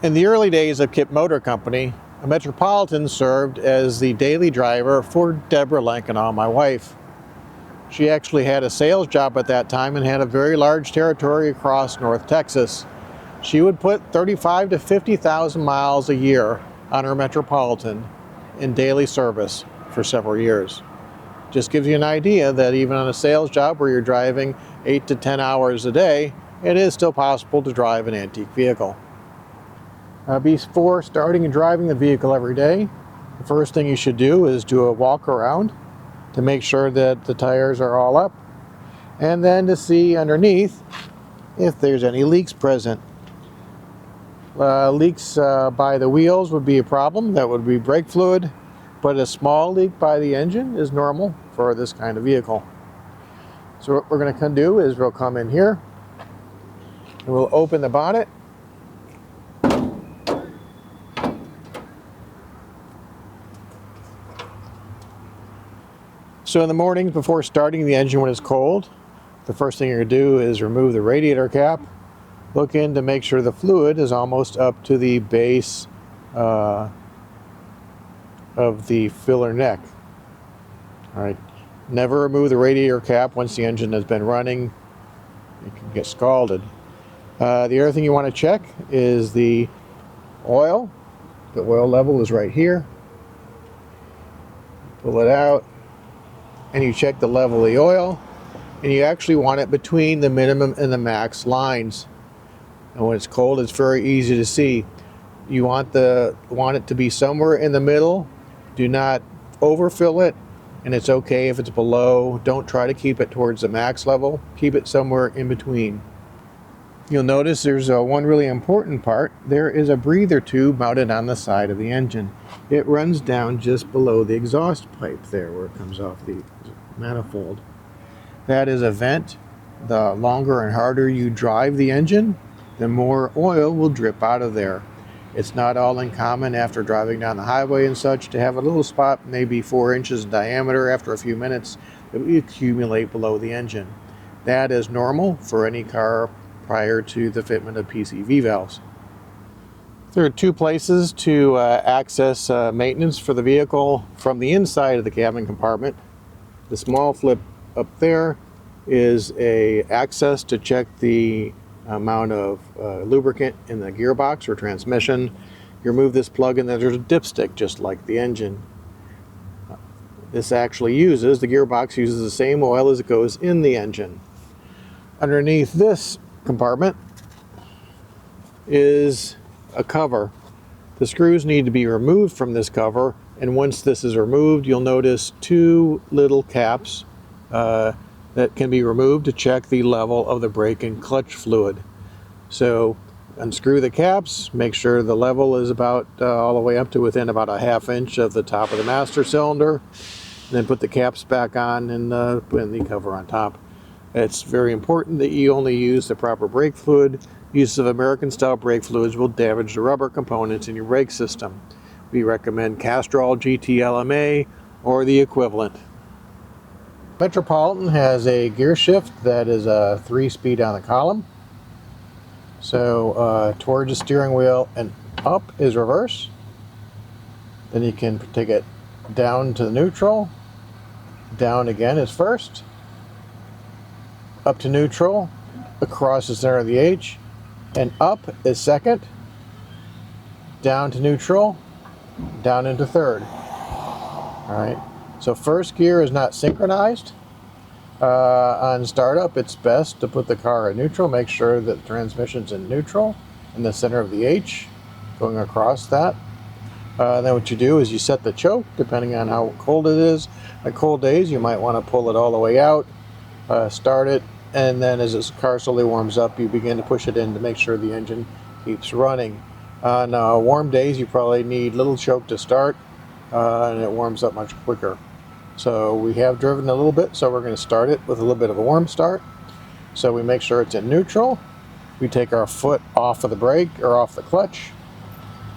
In the early days of Kip Motor Company, a Metropolitan served as the daily driver for Deborah Lankenau, my wife. She actually had a sales job at that time and had a very large territory across North Texas. She would put 35 to 50,000 miles a year on her Metropolitan in daily service for several years. Just gives you an idea that even on a sales job where you're driving 8 to 10 hours a day, it is still possible to drive an antique vehicle. Before starting and driving the vehicle every day, the first thing you should do is do a walk around to make sure that the tires are all up, and then to see underneath if there's any leaks present. Leaks by the wheels would be a problem. That would be brake fluid, but a small leak by the engine is normal for this kind of vehicle. So what we're going to do is we'll come in here and we'll open the bonnet. So in the mornings before starting the engine when it's cold, the first thing you're going to do is remove the radiator cap. Look in to make sure the fluid is almost up to the base of the filler neck. All right. Never remove the radiator cap once the engine has been running. It can get scalded. The other thing you want to check is the oil. The oil level is right here. Pull it out, and you check the level of the oil, and you actually want it between the minimum and the max lines. And when it's cold, it's very easy to see. You want it to be somewhere in the middle. Do not overfill it, and it's okay if it's below. Don't try to keep it towards the max level. Keep it somewhere in between. You'll notice there's one really important part. There is a breather tube mounted on the side of the engine. It runs down just below the exhaust pipe there where it comes off the manifold. That is a vent. The longer and harder you drive the engine, the more oil will drip out of there. It's not all uncommon after driving down the highway and such to have a little spot, maybe 4 inches in diameter after a few minutes, that will accumulate below the engine. That is normal for any car prior to the fitment of PCV valves. There are 2 places to access maintenance for the vehicle from the inside of the cabin compartment. The small flip up there is a access to check the amount of lubricant in the gearbox or transmission. You remove this plug and then there's a dipstick just like the engine. The gearbox uses the same oil as it goes in the engine. Underneath this compartment is a cover. The screws need to be removed from this cover, and once this is removed, you'll notice 2 little caps that can be removed to check the level of the brake and clutch fluid. So unscrew the caps, make sure the level is about all the way up to within about a ½ inch of the top of the master cylinder, and then put the caps back on and put the cover on top. It's very important that you only use the proper brake fluid. Use of American-style brake fluids will damage the rubber components in your brake system. We recommend Castrol GT LMA or the equivalent. Metropolitan has a gear shift that is a 3-speed on the column. So towards the steering wheel and up is reverse. Then you can take it down to the neutral. Down again is first. Up to neutral, across the center of the H, and up is second, down to neutral, down into third. All right, so first gear is not synchronized. On startup, it's best to put the car in neutral, make sure that the transmission's in neutral, in the center of the H, going across that. Then what you do is you set the choke, depending on how cold it is. On cold days, you might want to pull it all the way out, start it, and then as the car slowly warms up, you begin to push it in to make sure the engine keeps running. On warm days, you probably need little choke to start, and it warms up much quicker. So we have driven a little bit, so we're going to start it with a little bit of a warm start. So we make sure it's in neutral. We take our foot off of the brake or off the clutch.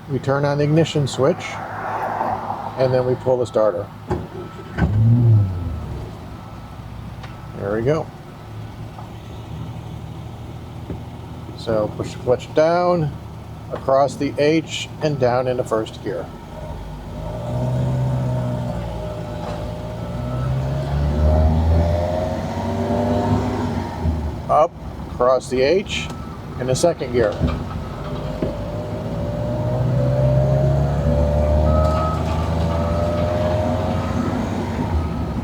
We turn on the ignition switch, and then we pull the starter. There we go. So push the clutch down, across the H, and down into first gear. Up, across the H, into second gear.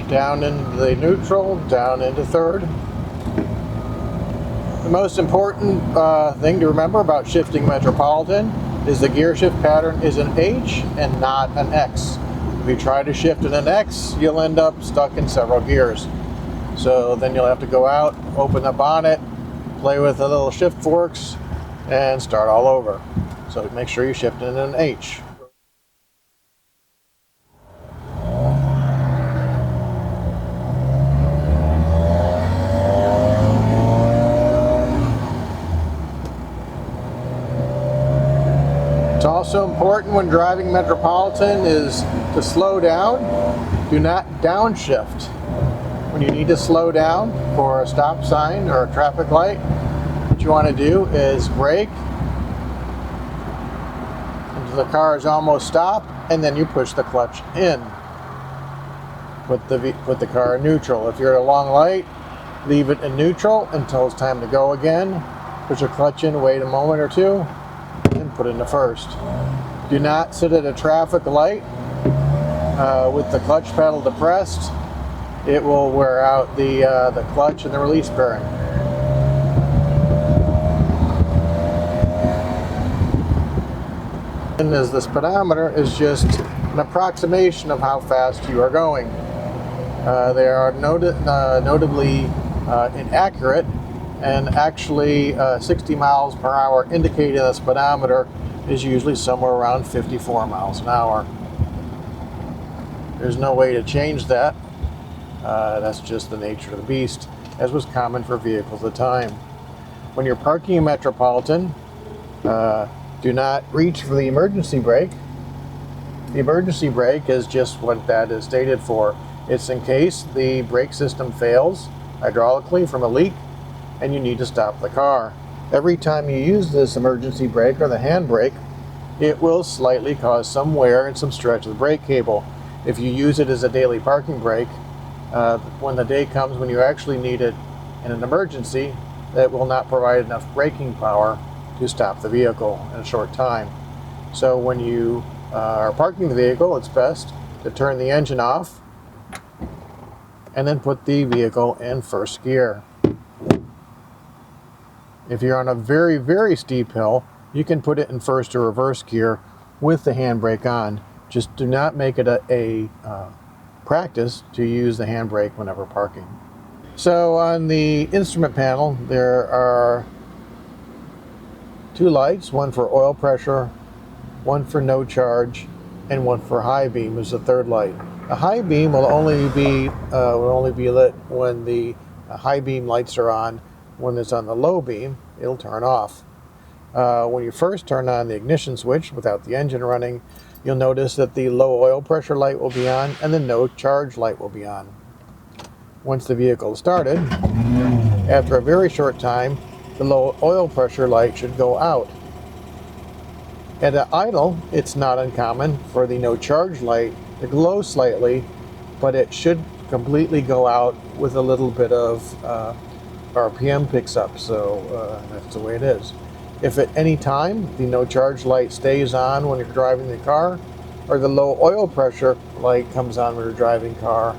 Down into the neutral, down into third. The most important thing to remember about shifting Metropolitan is the gear shift pattern is an H and not an X. If you try to shift in an X, you'll end up stuck in several gears. So then you'll have to go out, open the bonnet, play with the little shift forks, and start all over. So make sure you shift in an H. It's also important when driving Metropolitan is to slow down. Do not downshift. When you need to slow down for a stop sign or a traffic light, what you want to do is brake until the car is almost stopped, and then you push the clutch in. Put the car in neutral. If you're at a long light, leave it in neutral until it's time to go again. Push your clutch in, wait a moment or two, and put it into first. Do not sit at a traffic light with the clutch pedal depressed. It will wear out the clutch and the release bearing. And as the speedometer is just an approximation of how fast you are going. They are notably inaccurate, and actually 60 miles per hour indicated on the speedometer is usually somewhere around 54 miles an hour. There's no way to change that. That's just the nature of the beast, as was common for vehicles at the time. When you're parking in Metropolitan, do not reach for the emergency brake. The emergency brake is just what that is stated for. It's in case the brake system fails hydraulically from a leak and you need to stop the car. Every time you use this emergency brake or the hand brake, it will slightly cause some wear and some stretch of the brake cable. If you use it as a daily parking brake, when the day comes when you actually need it in an emergency, that will not provide enough braking power to stop the vehicle in a short time. So when you are parking the vehicle, it's best to turn the engine off and then put the vehicle in first gear. If you're on a very, very steep hill, you can put it in first or reverse gear with the handbrake on. Just do not make it a practice to use the handbrake whenever parking. So on the instrument panel, there are two lights, one for oil pressure, one for no charge, and one for high beam is the third light. A high beam will only be lit when the high beam lights are on. When it's on the low beam, it'll turn off. When you first turn on the ignition switch without the engine running, you'll notice that the low oil pressure light will be on and the no charge light will be on. Once the vehicle is started, after a very short time, the low oil pressure light should go out. At idle, it's not uncommon for the no charge light to glow slightly, but it should completely go out with a little bit of RPM picks up, so that's the way it is. If at any time the no charge light stays on when you're driving the car, or the low oil pressure light comes on when you're driving car,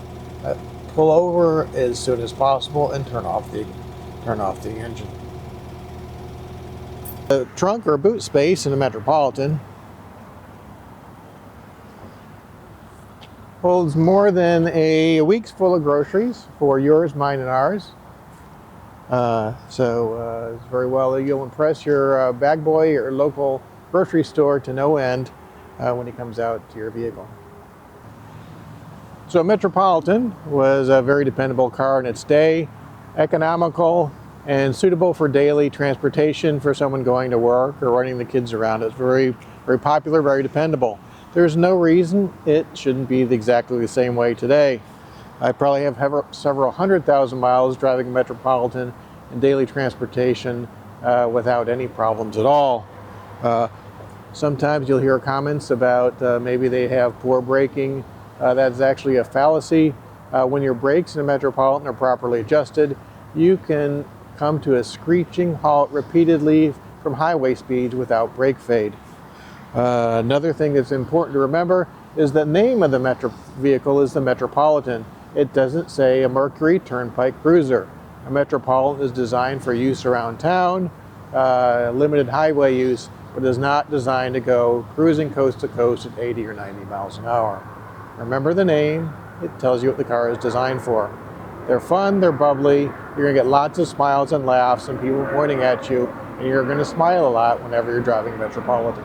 pull over as soon as possible and turn off the engine. The trunk or boot space in a Metropolitan holds more than a week's full of groceries for yours, mine, and ours. So it's very well you'll impress your bag boy or local grocery store to no end when he comes out to your vehicle. So Metropolitan was a very dependable car in its day, economical and suitable for daily transportation for someone going to work or running the kids around. It's very, very popular, very dependable. There's no reason it shouldn't be exactly the same way today. I probably have several 100,000 miles driving a Metropolitan in daily transportation without any problems at all. Sometimes you'll hear comments about maybe they have poor braking. That's actually a fallacy. When your brakes in a Metropolitan are properly adjusted, you can come to a screeching halt repeatedly from highway speeds without brake fade. Another thing that's important to remember is the name of the vehicle is the Metropolitan. It doesn't say a Mercury Turnpike Cruiser. A Metropolitan is designed for use around town, limited highway use, but is not designed to go cruising coast to coast at 80 or 90 miles an hour. Remember the name, it tells you what the car is designed for. They're fun, they're bubbly, you're gonna get lots of smiles and laughs and people pointing at you, and you're gonna smile a lot whenever you're driving a Metropolitan.